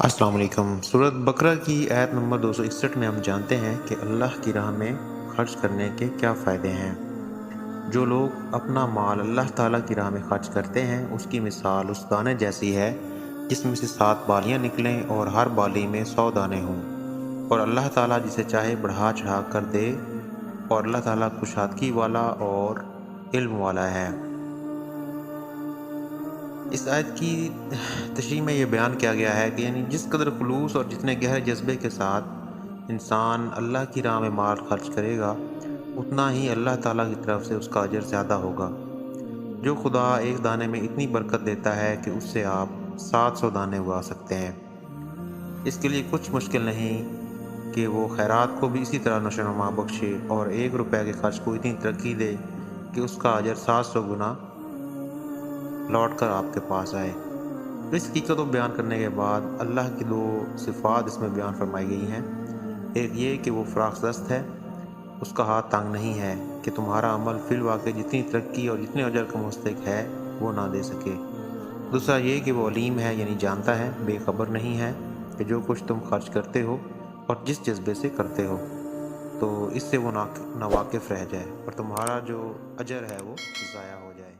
السلام علیکم۔ سورۃ بقرہ کی آیت نمبر 261 میں ہم جانتے ہیں کہ اللہ کی راہ میں خرچ کرنے کے کیا فائدے ہیں۔ جو لوگ اپنا مال اللہ تعالیٰ کی راہ میں خرچ کرتے ہیں اس کی مثال اس دانے جیسی ہے جس میں سے 7 بالیاں نکلیں اور ہر بالی میں 100 دانے ہوں، اور اللہ تعالیٰ جسے چاہے بڑھا چڑھا کر دے، اور اللہ تعالیٰ کشادگی والا اور علم والا ہے۔ اس آیت کی تشریح میں یہ بیان کیا گیا ہے کہ یعنی جس قدر خلوص اور جتنے گہرے جذبے کے ساتھ انسان اللہ کی راہ میں مال خرچ کرے گا، اتنا ہی اللہ تعالیٰ کی طرف سے اس کا اجر زیادہ ہوگا۔ جو خدا ایک دانے میں اتنی برکت دیتا ہے کہ اس سے آپ 700 دانے اگا سکتے ہیں، اس کے لیے کچھ مشکل نہیں کہ وہ خیرات کو بھی اسی طرح نشوونما بخشے اور 1 روپے کے خرچ کو اتنی ترقی دے کہ اس کا اجر 700 گنا لوٹ کر آپ کے پاس آئے۔ اس حقیقت کو بیان کرنے کے بعد اللہ کی 2 صفات اس میں بیان فرمائی گئی ہیں۔ ایک یہ کہ وہ فراخ دست ہے، اس کا ہاتھ تنگ نہیں ہے کہ تمہارا عمل فی الواقع جتنی ترقی اور جتنے اجر کا مستحق ہے وہ نہ دے سکے۔ دوسرا یہ کہ وہ علیم ہے، یعنی جانتا ہے، بے خبر نہیں ہے کہ جو کچھ تم خرچ کرتے ہو اور جس جذبے سے کرتے ہو تو اس سے وہ ناواقف رہ جائے اور تمہارا جو اجر ہے وہ ضائع ہو جائے۔